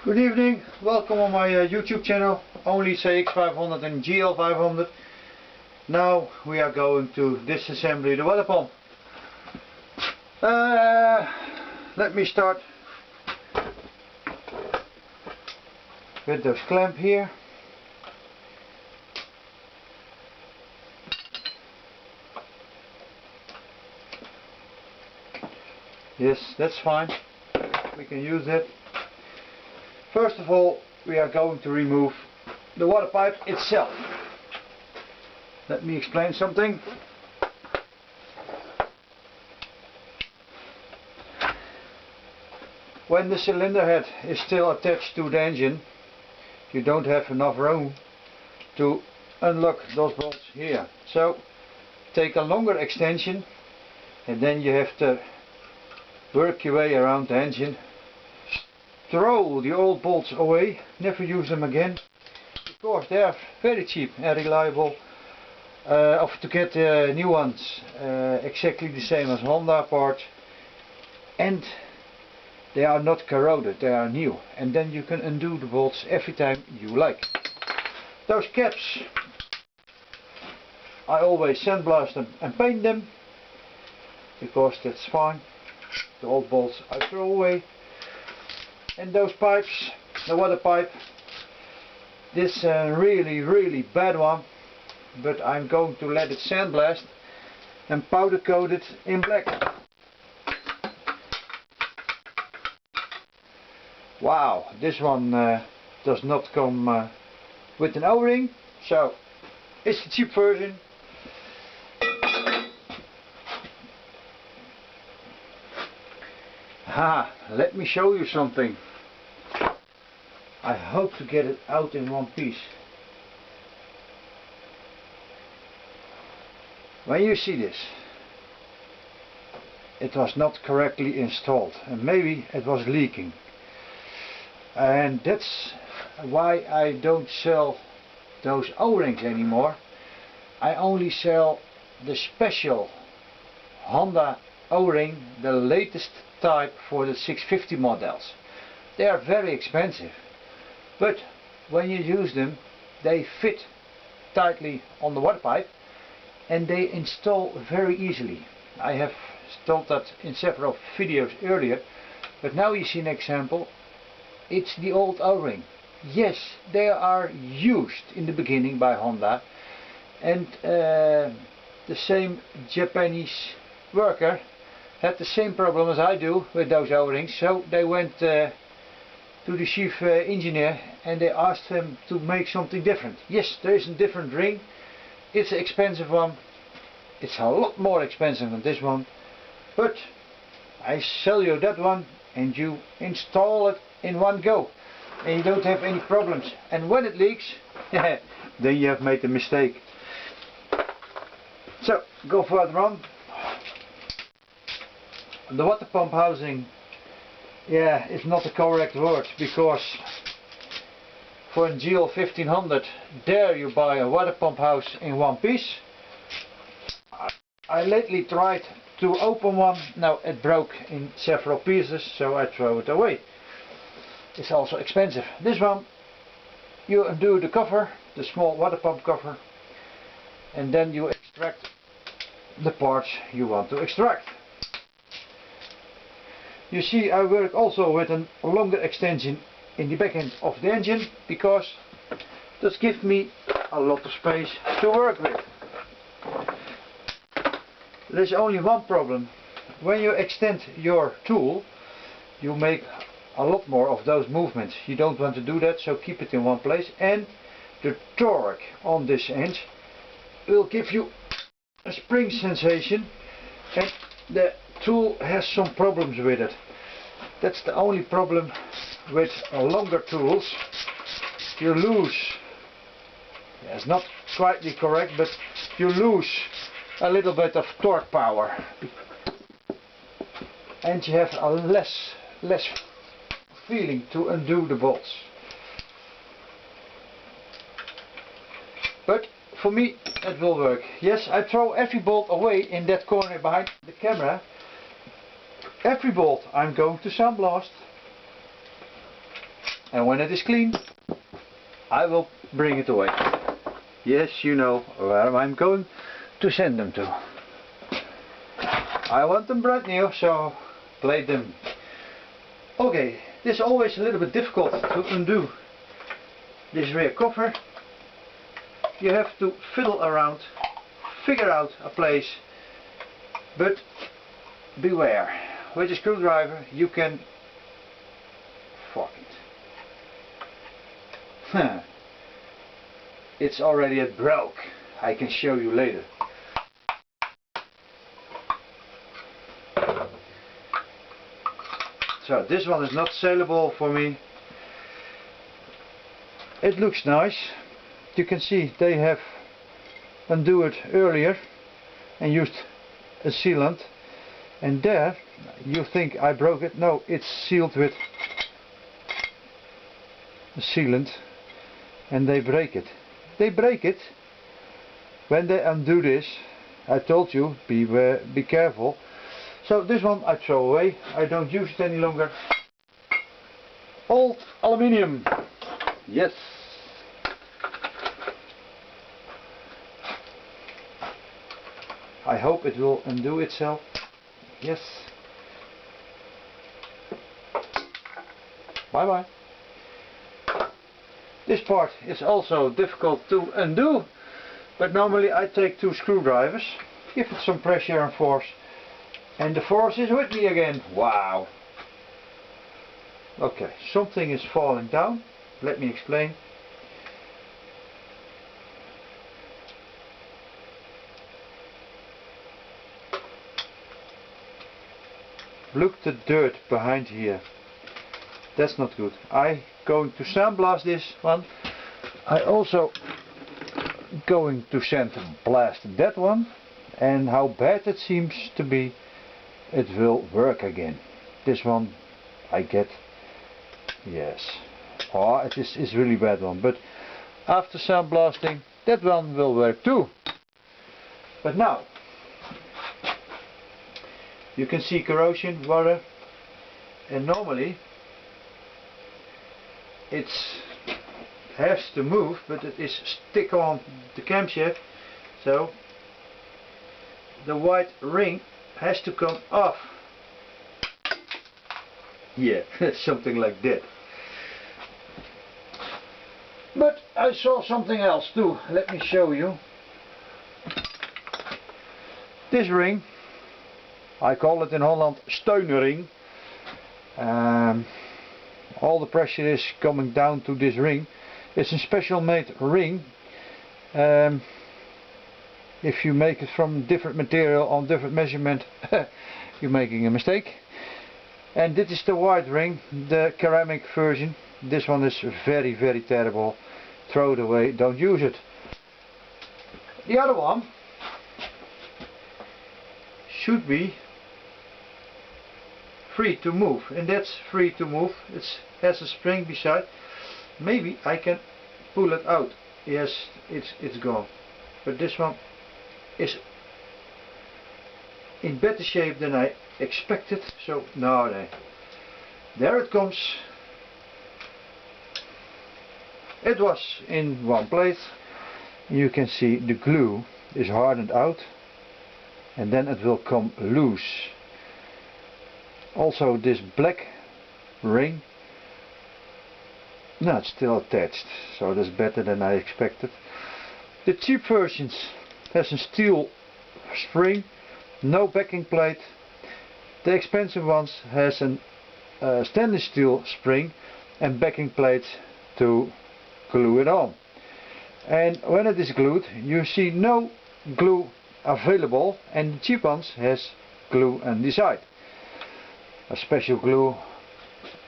Good evening, welcome on my YouTube channel, only cx500 and gl500. Now we are going to disassemble the water pump. Let me start with those clamp here. Yes, that's fine, we can use that. First of all, we are going to remove the water pipe itself. Let me explain something. When the cylinder head is still attached to the engine, you don't have enough room to unlock those bolts here. So take a longer extension and then you have to work your way around the engine. Throw the old bolts away, never use them again, because they are very cheap and reliable. To get new ones exactly the same as Honda parts, and they are not corroded, they are new, and then you can undo the bolts every time you like. Those caps, I always sandblast them and paint them, because that's fine. The old bolts I throw away. And those pipes, the water pipe, this really bad one, but I'm going to let it sandblast and powder coat it in black. Wow, this one does not come with an O-ring, so it's the cheap version. Let me show you something. I hope to get it out in one piece. When you see this, it was not correctly installed and maybe it was leaking. And that's why I don't sell those O-rings anymore. I only sell the special Honda O-ring, the latest type for the 650 models. They are very expensive, but when you use them they fit tightly on the water pipe and they install very easily. I have told that in several videos earlier, but now you see an example. It's the old O-ring. Yes, they are used in the beginning by Honda, and the same Japanese worker had the same problem as I do with those O-rings, so they went to the chief engineer and they asked him to make something different. Yes, there is a different ring, it's an expensive one, it's a lot more expensive than this one, but I sell you that one and you install it in one go and you don't have any problems, and when it leaks, then you have made a mistake. So, go further on. The water pump housing, is not the correct word, because for a GL1500 there you buy a water pump house in one piece. I lately tried to open one, now it broke in several pieces, so I throw it away. It's also expensive. This one, you undo the cover, the small water pump cover, and then you extract the parts you want to extract. You see, I work also with a longer extension in the back end of the engine, because this gives me a lot of space to work with. There's only one problem. When you extend your tool, you make a lot more of those movements. You don't want to do that, so keep it in one place, and the torque on this end will give you a spring sensation, and the tool has some problems with it. That's the only problem with longer tools. You lose, it's not quite correct, but you lose a little bit of torque power and you have a less feeling to undo the bolts. But for me it will work. Yes, I throw every bolt away in that corner behind the camera. Every bolt I'm going to sandblast. and when it is clean I will bring it away. Yes, you know where I'm going to send them to. I want them brand new, so plate them. Okay, this is always a little bit difficult to undo this rear cover. You have to fiddle around, figure out a place, but beware, with a screwdriver you can fuck it. It's already broke. I can show you later. So this one is not saleable for me. It looks nice. You can see they have undo it earlier and used a sealant, and there you think I broke it. No, it's sealed with a sealant and they break it. They break it when they undo this. I told you, be careful. So this one I throw away. I don't use it any longer. Old aluminium. Yes. I hope it will undo itself. Yes. Bye bye. This part is also difficult to undo, but normally I take 2 screwdrivers, give it some pressure and force, and the force is with me again. Wow. Okay, something is falling down. Let me explain. Look the dirt behind here. That's not good. I'm going to sandblast this one. I also going to sandblast that one, and how bad it seems to be, it will work again. This one I get, yes. Oh, it is really bad one, but after sandblasting that one will work too. But now you can see corrosion, water, and normally it has to move, but it is stick on the camshaft, so the white ring has to come off. Yeah, something like that. But I saw something else too. Let me show you. This ring, I call it in Holland steunring. All the pressure is coming down to this ring. It's a special made ring. If you make it from different material on different measurement, you're making a mistake. And this is the white ring, the ceramic version. This one is very, very terrible. Throw it away, don't use it. The other one should be free to move, and that's free to move. It has a spring beside. Maybe I can pull it out. Yes, it's gone. But this one is in better shape than I expected. So no, there it comes. It was in one place. You can see the glue is hardened out, and then it will come loose. Also this black ring, no, it's still attached, so that's better than I expected. The cheap versions has a steel spring, no backing plate. The expensive ones has a stainless steel spring and backing plate to glue it on. And when it is glued, you see no glue available, and the cheap ones has glue on the side. A special glue,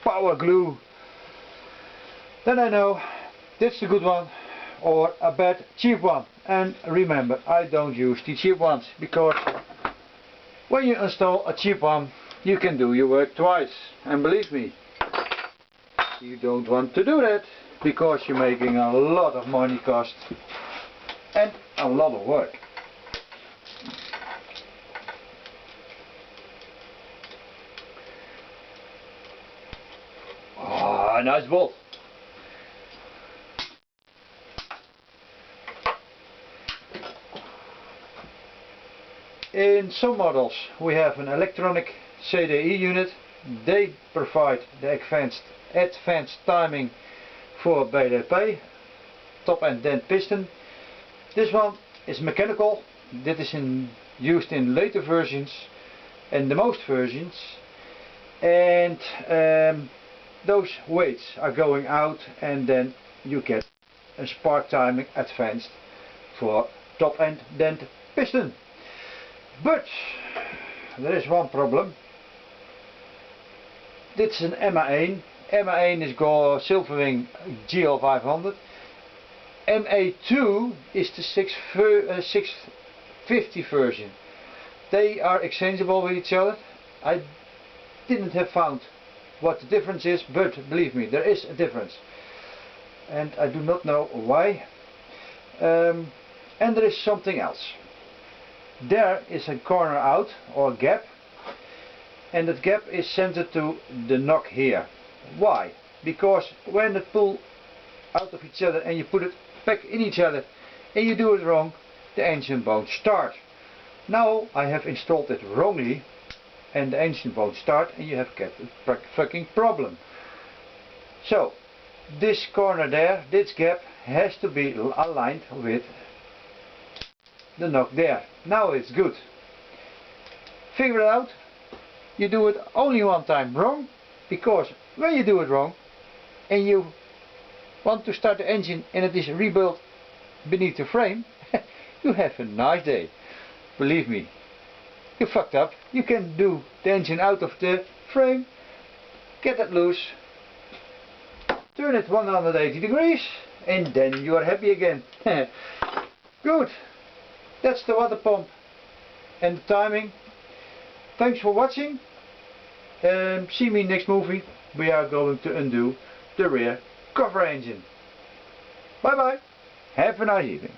power glue. Then I know that's the good one or a bad cheap one. And remember, I don't use the cheap ones, because when you install a cheap one you can do your work twice, and believe me, you don't want to do that, because you're making a lot of money cost and a lot of work. Oh, nice bolt. In some models we have an electronic CDE unit. They provide the advanced timing for BDP, top and dent piston. This one is mechanical. That is used in later versions and the most versions, and those weights are going out, and then you get a spark timing advanced for top and dent piston. But there is one problem. Dit is een MA1. MA1 is Silverwing GL500. MA2 is the 650 version. They are exchangeable with each other. I didn't have found what the difference is, but believe me, there is a difference. And I do not know why. And there is something else. There is a corner out, or gap, and that gap is centered to the knock here. Why? Because when it pull out of each other and you put it back in each other and you do it wrong, the engine won't start. Now I have installed it wrongly and the engine won't start, and you have got a fucking problem. So this corner there, this gap, has to be aligned with the knock there. Now it's good. Figure it out. You do it only one time wrong, because when you do it wrong and you want to start the engine and it is rebuilt beneath the frame, you have a nice day. Believe me, you fucked up. You can do the engine out of the frame, get it loose, turn it 180 degrees, and then you are happy again. Good. That's the water pump and the timing. Thanks for watching. See me next movie. We are going to undo the rear cover engine. Bye bye. Have a nice evening.